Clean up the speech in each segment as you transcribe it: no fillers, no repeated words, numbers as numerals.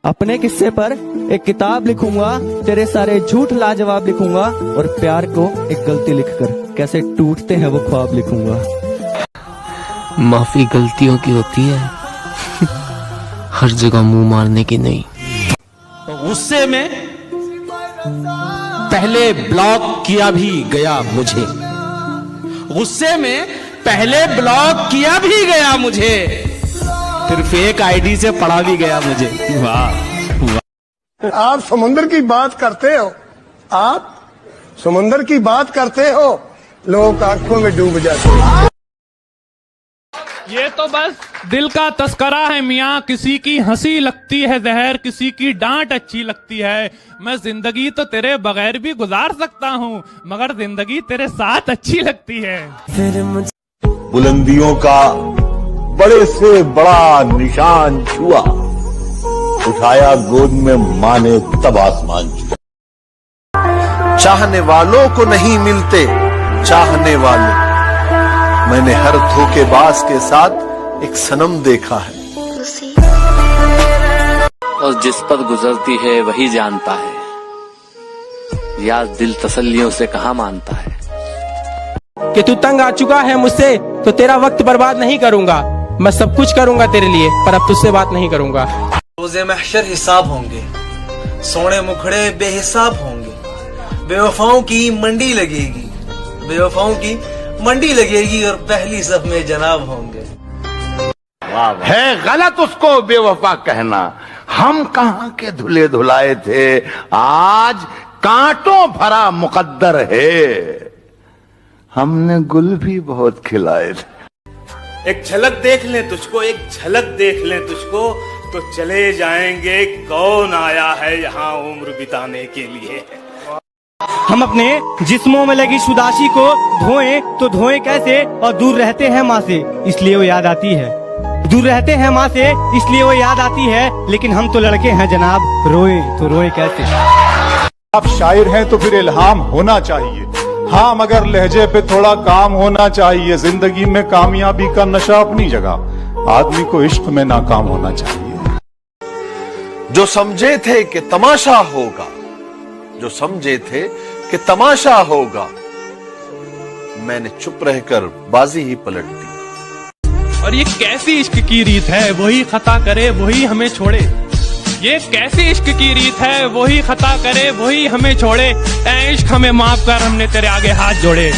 अपने किस्से पर एक किताब लिखूंगा, तेरे सारे झूठ लाजवाब लिखूंगा और प्यार को एक गलती लिखकर कैसे टूटते हैं वो ख्वाब लिखूंगा। माफी गलतियों की होती है, हर जगह मुंह मारने की नहीं। तो गुस्से में पहले ब्लॉक किया भी गया मुझे, गुस्से में पहले ब्लॉक किया भी गया मुझे, फिर फेक आईडी से पढ़ा भी गया मुझे। वाह वाह। आप समुद्र की बात करते हो, आप समुद्र की बात करते हो, लोग आंखों में डूब जाते हैं। ये तो बस दिल का तस्करा है मियाँ, किसी की हंसी लगती है जहर, किसी की डांट अच्छी लगती है। मैं जिंदगी तो तेरे बगैर भी गुजार सकता हूँ, मगर जिंदगी तेरे साथ अच्छी लगती है। बुलंदियों का बड़े से बड़ा निशान छुआ, उठाया गोद में माँ ने तब आसमान छुआ। चाहने वालों को नहीं मिलते चाहने वाले, मैंने हर धोखेबाज के साथ एक सनम देखा है। और जिस पर गुजरती है वही जानता है, यार दिल तसल्लियों से कहाँ मानता है। कि तू तंग आ चुका है मुझसे तो तेरा वक्त बर्बाद नहीं करूंगा, मैं सब कुछ करूंगा तेरे लिए, पर अब तुझसे बात नहीं करूंगा। रोज़े महशर हिसाब होंगे, सोने मुखड़े बेहिसाब होंगे, बेवफाओं की मंडी लगेगी, बेवफाओं की मंडी लगेगी और पहली सब में जनाब होंगे। है गलत उसको बेवफा कहना, हम कहाँ के धुले धुलाए थे, आज कांटों भरा मुकद्दर है, हमने गुल भी बहुत खिलाए थे। एक झलक देख लें तुझको, एक झलक देख लें तुझको, तो चले जाएंगे कौन आया है यहाँ उम्र बिताने के लिए। हम अपने जिस्मों में लगी शुदाशी को धोएं तो धोएं कैसे, और दूर रहते हैं माँ से इसलिए वो याद आती है, दूर रहते हैं माँ से इसलिए वो याद आती है, लेकिन हम तो लड़के हैं जनाब, रोए तो रोए कैसे। आप शायर हैं तो फिर इल्हाम होना चाहिए, हाँ मगर लहजे पे थोड़ा काम होना चाहिए। जिंदगी में कामयाबी का नशा अपनी जगह, आदमी को इश्क में नाकाम होना चाहिए। जो समझे थे कि तमाशा होगा, जो समझे थे कि तमाशा होगा, मैंने चुप रहकर बाजी ही पलट दी। और ये कैसी इश्क की रीत है, वही खता करे वही हमें छोड़े। ये कैसी इश्क की रीत है, वही खता करे वही हमें छोड़े। ऐ इश्क हमें माफ कर, हमने तेरे आगे हाथ जोड़े।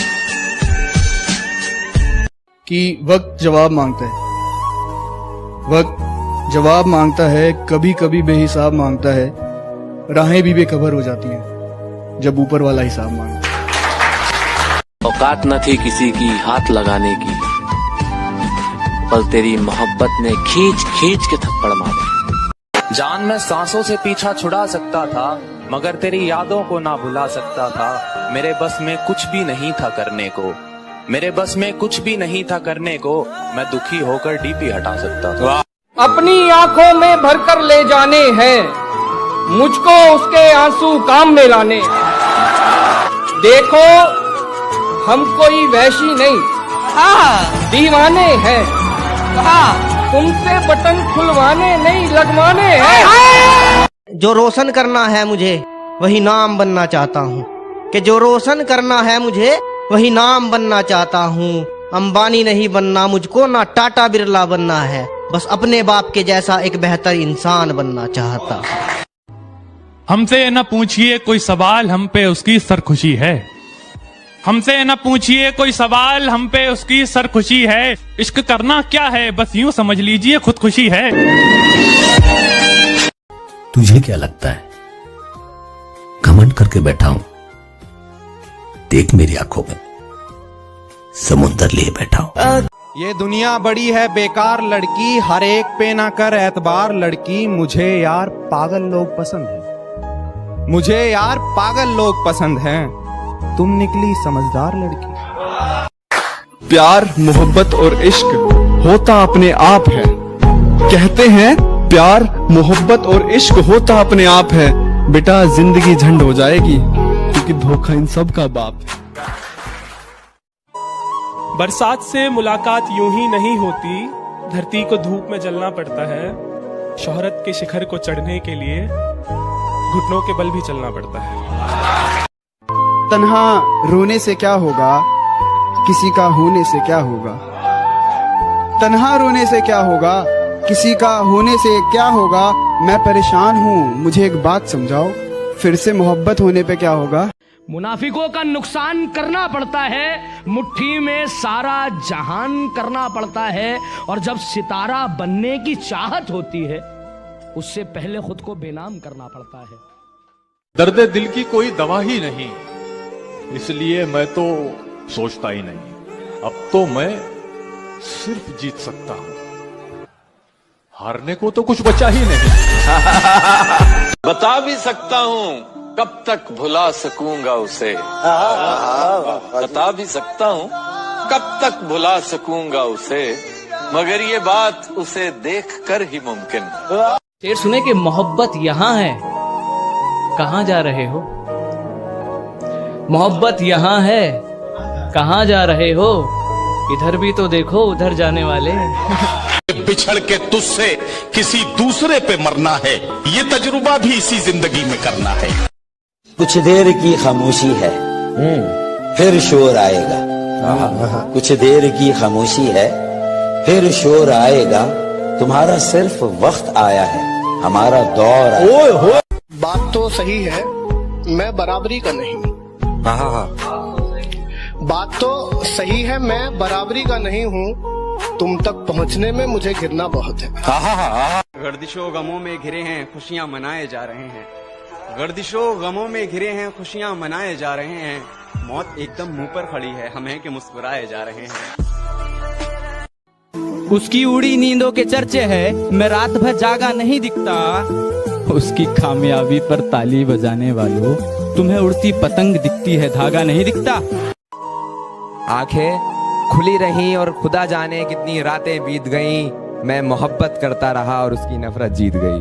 कि वक्त जवाब मांगता है, वक्त जवाब मांगता है, कभी कभी बेहिसाब मांगता है, राहें भी बेखबर हो जाती हैं जब ऊपर वाला हिसाब मांगता है। औकात न थी किसी की हाथ लगाने की, पर तेरी मोहब्बत ने खींच खींच के थप्पड़ मारे। जान मैं सांसों से पीछा छुड़ा सकता था, मगर तेरी यादों को ना भुला सकता था। मेरे बस में कुछ भी नहीं था करने को, मेरे बस में कुछ भी नहीं था करने को, मैं दुखी होकर डीपी हटा सकता था। अपनी आंखों में भरकर ले जाने हैं, मुझको उसके आंसू काम में लाने। देखो हम कोई वैशी नहीं, दीवाने हैं, तुमसे बटन खुलवाने नहीं लगवाने हैं। जो रोशन करना है मुझे वही नाम बनना चाहता हूँ, कि जो रोशन करना है मुझे वही नाम बनना चाहता हूँ। अंबानी नहीं बनना मुझको, ना टाटा बिरला बनना है, बस अपने बाप के जैसा एक बेहतर इंसान बनना चाहता हूँ। हमसे न पूछिए कोई सवाल, हम पे उसकी सरखुशी है। हमसे न पूछिए कोई सवाल, हम पे उसकी सरखुशी है। इश्क करना क्या है, बस यूं समझ लीजिए खुदकुशी है। तुझे क्या लगता है घमंड करके बैठा हूं, देख मेरी आंखों में समुंदर लिए बैठा हूं। ये दुनिया बड़ी है बेकार लड़की, हर एक पे ना कर एतबार लड़की। मुझे यार पागल लोग पसंद हैं, मुझे यार पागल लोग पसंद हैं, तुम निकली समझदार लड़की। प्यार मोहब्बत और इश्क होता अपने आप है, कहते हैं प्यार मोहब्बत और इश्क होता अपने आप है। बेटा जिंदगी झंड हो जाएगी क्योंकि धोखा इन सब का बाप है। बरसात से मुलाकात यूं ही नहीं होती, धरती को धूप में जलना पड़ता है। शोहरत के शिखर को चढ़ने के लिए घुटनों के बल भी चलना पड़ता है। तन्हा रोने से क्या होगा, किसी का होने से क्या होगा। तन्हा रोने से क्या होगा, किसी का होने से क्या होगा। मैं परेशान हूँ, मुझे एक बात समझाओ, फिर से मोहब्बत होने पे क्या होगा। मुनाफिकों का नुकसान करना पड़ता है, मुट्ठी में सारा जहान करना पड़ता है, और जब सितारा बनने की चाहत होती है उससे पहले खुद को बेनाम करना पड़ता है। दर्द दिल की कोई दवा ही नहीं, इसलिए मैं तो सोचता ही नहीं। अब तो मैं सिर्फ जीत सकता हूं, हारने को तो कुछ बचा ही नहीं। बता भी सकता हूँ कब तक भुला सकूंगा उसे, बता भी सकता हूँ कब तक भुला सकूंगा उसे, मगर ये बात उसे देख कर ही मुमकिन। शेर सुने कि मोहब्बत यहाँ है, कहाँ जा रहे हो। मोहब्बत यहाँ है, कहाँ जा रहे हो। इधर भी तो देखो, उधर जाने वाले। बिछड़ के तुझसे किसी दूसरे पे मरना है, ये तजुर्बा भी इसी जिंदगी में करना है। कुछ देर की खामोशी है, फिर शोर आएगा। कुछ देर की खामोशी है, फिर शोर आएगा। तुम्हारा सिर्फ वक्त आया है, हमारा दौर आया। बात तो सही है, मैं बराबरी का नहीं। बात तो सही है, मैं बराबरी का नहीं हूँ। तुम तक पहुँचने में मुझे गिरना बहुत है। गर्दिशों गमों में घिरे हैं, खुशियाँ मनाए जा रहे हैं। गर्दिशों गमों में घिरे हैं, खुशियाँ मनाए जा रहे हैं। मौत एकदम मुंह पर खड़ी है, हम हैं कि मुस्कुराए जा रहे हैं। उसकी उड़ी नींदों के चर्चे है, मैं रात भर जागा नहीं दिखता। उसकी कामयाबी पर ताली बजाने वालों, तुम्हें उड़ती पतंग दिखती है, धागा नहीं दिखता। आंखें खुली रहीं और खुदा जाने कितनी रातें बीत गईं, मैं मोहब्बत करता रहा और उसकी नफरत जीत गई।